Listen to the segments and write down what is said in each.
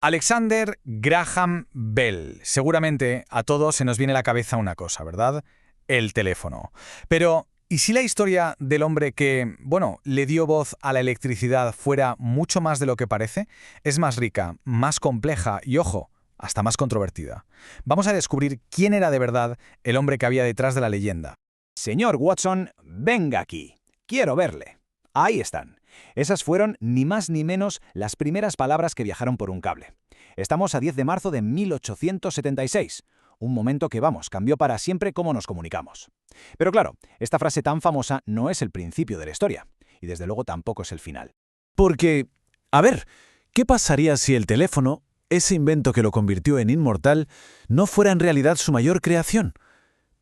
Alexander Graham Bell. Seguramente a todos se nos viene a la cabeza una cosa, ¿verdad? El teléfono. Pero, ¿y si la historia del hombre que, le dio voz a la electricidad fuera mucho más de lo que parece? Es más rica, más compleja y, ojo, hasta más controvertida. Vamos a descubrir quién era de verdad el hombre que había detrás de la leyenda. Señor Watson, venga aquí. Quiero verle. Ahí están. Esas fueron ni más ni menos las primeras palabras que viajaron por un cable. Estamos a 10 de marzo de 1876. Un momento que, cambió para siempre cómo nos comunicamos. Pero claro, esta frase tan famosa no es el principio de la historia. Y desde luego tampoco es el final. Porque, a ver, ¿qué pasaría si el teléfono, ese invento que lo convirtió en inmortal, no fuera en realidad su mayor creación?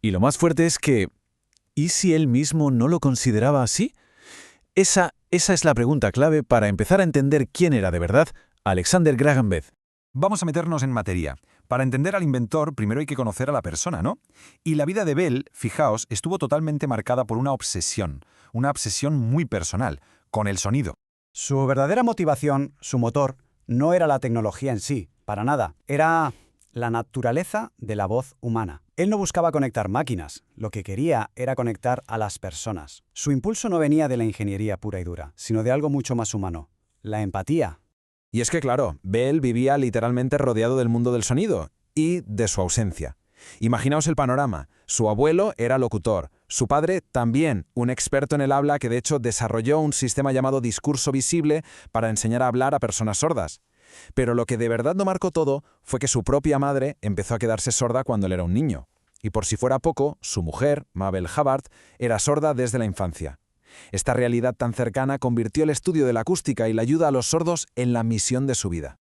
Y lo más fuerte es que, ¿y si él mismo no lo consideraba así? Esa es la pregunta clave para empezar a entender quién era de verdad Alexander Graham Bell. Vamos a meternos en materia. Para entender al inventor, primero hay que conocer a la persona, ¿no? Y la vida de Bell, fijaos, estuvo totalmente marcada por una obsesión muy personal, con el sonido. Su verdadera motivación, su motor, no era la tecnología en sí, para nada. Era la naturaleza de la voz humana. Él no buscaba conectar máquinas, lo que quería era conectar a las personas. Su impulso no venía de la ingeniería pura y dura, sino de algo mucho más humano, la empatía. Y es que, claro, Bell vivía literalmente rodeado del mundo del sonido y de su ausencia. Imaginaos el panorama. Su abuelo era locutor, su padre también, un experto en el habla que de hecho desarrolló un sistema llamado discurso visible para enseñar a hablar a personas sordas. Pero lo que de verdad lo marcó todo fue que su propia madre empezó a quedarse sorda cuando él era un niño. Y por si fuera poco, su mujer, Mabel Hubbard, era sorda desde la infancia. Esta realidad tan cercana convirtió el estudio de la acústica y la ayuda a los sordos en la misión de su vida.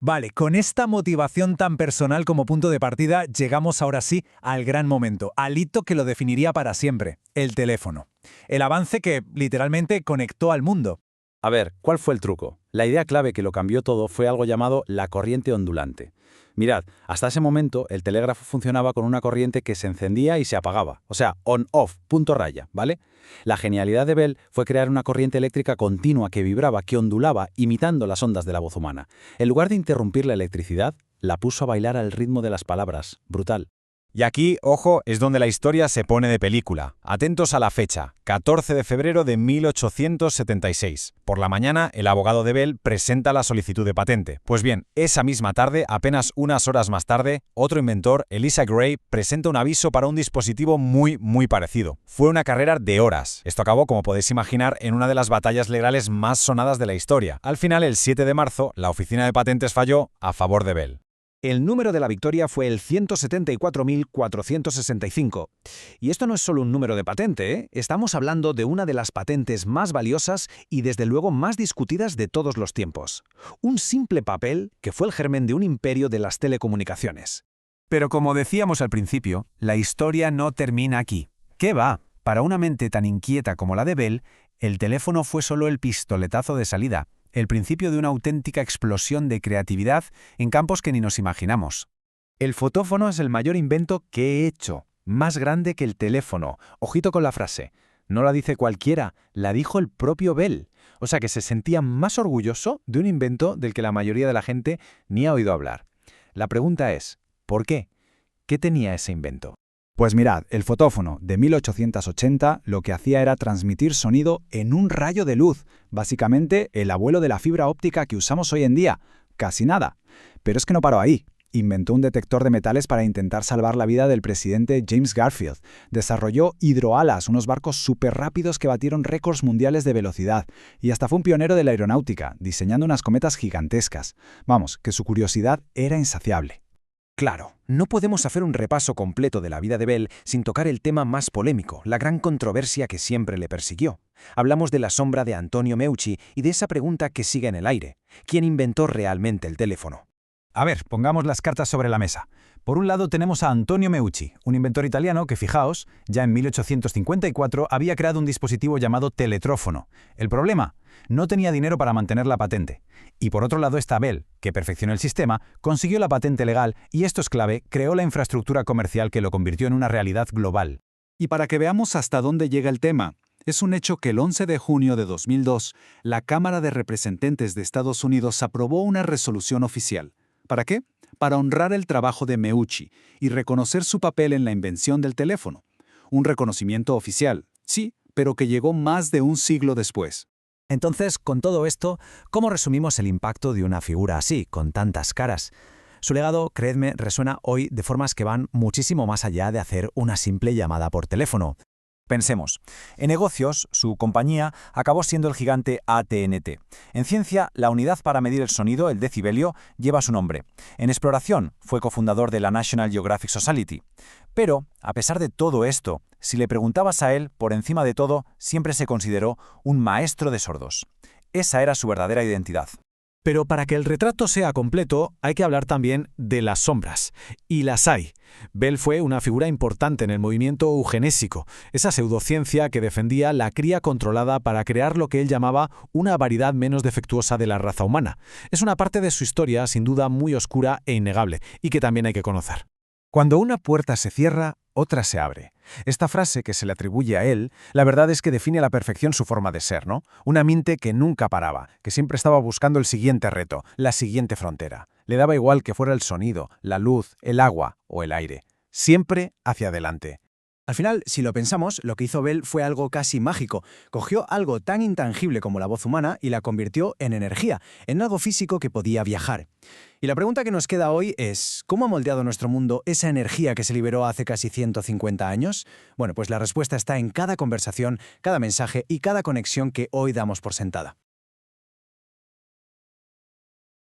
Vale, con esta motivación tan personal como punto de partida, llegamos ahora sí al gran momento, al hito que lo definiría para siempre, el teléfono. El avance que, literalmente, conectó al mundo. A ver, ¿cuál fue el truco? La idea clave que lo cambió todo fue algo llamado la corriente ondulante. Mirad, hasta ese momento el telégrafo funcionaba con una corriente que se encendía y se apagaba, o sea, on-off, punto raya, ¿vale? La genialidad de Bell fue crear una corriente eléctrica continua que vibraba, que ondulaba, imitando las ondas de la voz humana. En lugar de interrumpir la electricidad, la puso a bailar al ritmo de las palabras. Brutal. Y aquí, ojo, es donde la historia se pone de película. Atentos a la fecha, 14 de febrero de 1876. Por la mañana, el abogado de Bell presenta la solicitud de patente. Pues bien, esa misma tarde, apenas unas horas más tarde, otro inventor, Elisha Gray, presenta un aviso para un dispositivo muy parecido. Fue una carrera de horas. Esto acabó, como podéis imaginar, en una de las batallas legales más sonadas de la historia. Al final, el 7 de marzo, la oficina de patentes falló a favor de Bell. El número de la victoria fue el 174.465. Y esto no es solo un número de patente, ¿eh? Estamos hablando de una de las patentes más valiosas y desde luego más discutidas de todos los tiempos. Un simple papel que fue el germen de un imperio de las telecomunicaciones. Pero como decíamos al principio, la historia no termina aquí. ¿Qué va? Para una mente tan inquieta como la de Bell, el teléfono fue solo el pistoletazo de salida, el principio de una auténtica explosión de creatividad en campos que ni nos imaginamos. El fotófono es el mayor invento que he hecho, más grande que el teléfono. Ojito con la frase. No la dice cualquiera, la dijo el propio Bell. O sea que se sentía más orgulloso de un invento del que la mayoría de la gente ni ha oído hablar. La pregunta es, ¿por qué? ¿Qué tenía ese invento? Pues mirad, el fotófono de 1880 lo que hacía era transmitir sonido en un rayo de luz, básicamente el abuelo de la fibra óptica que usamos hoy en día, casi nada. Pero es que no paró ahí. Inventó un detector de metales para intentar salvar la vida del presidente James Garfield. Desarrolló hidroalas, unos barcos súper rápidos que batieron récords mundiales de velocidad. Y hasta fue un pionero de la aeronáutica, diseñando unas cometas gigantescas. Vamos, que su curiosidad era insaciable. Claro, no podemos hacer un repaso completo de la vida de Bell sin tocar el tema más polémico, la gran controversia que siempre le persiguió. Hablamos de la sombra de Antonio Meucci y de esa pregunta que sigue en el aire. ¿Quién inventó realmente el teléfono? A ver, pongamos las cartas sobre la mesa. Por un lado tenemos a Antonio Meucci, un inventor italiano que, fijaos, ya en 1854 había creado un dispositivo llamado teletrófono. El problema, no tenía dinero para mantener la patente. Y por otro lado está Bell, que perfeccionó el sistema, consiguió la patente legal y, esto es clave, creó la infraestructura comercial que lo convirtió en una realidad global. Y para que veamos hasta dónde llega el tema, es un hecho que el 11 de junio de 2002, la Cámara de Representantes de Estados Unidos aprobó una resolución oficial. ¿Para qué? Para honrar el trabajo de Meucci y reconocer su papel en la invención del teléfono. Un reconocimiento oficial, sí, pero que llegó más de un siglo después. Entonces, con todo esto, ¿cómo resumimos el impacto de una figura así, con tantas caras? Su legado, creedme, resuena hoy de formas que van muchísimo más allá de hacer una simple llamada por teléfono. Pensemos, en negocios, su compañía acabó siendo el gigante AT&T. En ciencia, la unidad para medir el sonido, el decibelio, lleva su nombre. En exploración, fue cofundador de la National Geographic Society. Pero, a pesar de todo esto, si le preguntabas a él, por encima de todo, siempre se consideró un maestro de sordos. Esa era su verdadera identidad. Pero para que el retrato sea completo, hay que hablar también de las sombras. Y las hay. Bell fue una figura importante en el movimiento eugenésico, esa pseudociencia que defendía la cría controlada para crear lo que él llamaba una variedad menos defectuosa de la raza humana. Es una parte de su historia sin duda muy oscura e innegable, y que también hay que conocer. Cuando una puerta se cierra, otra se abre. Esta frase que se le atribuye a él, la verdad es que define a la perfección su forma de ser, ¿no? Una mente que nunca paraba, que siempre estaba buscando el siguiente reto, la siguiente frontera. Le daba igual que fuera el sonido, la luz, el agua o el aire. Siempre hacia adelante. Al final, si lo pensamos, lo que hizo Bell fue algo casi mágico. Cogió algo tan intangible como la voz humana y la convirtió en energía, en algo físico que podía viajar. Y la pregunta que nos queda hoy es, ¿cómo ha moldeado nuestro mundo esa energía que se liberó hace casi 150 años? Bueno, pues la respuesta está en cada conversación, cada mensaje y cada conexión que hoy damos por sentada.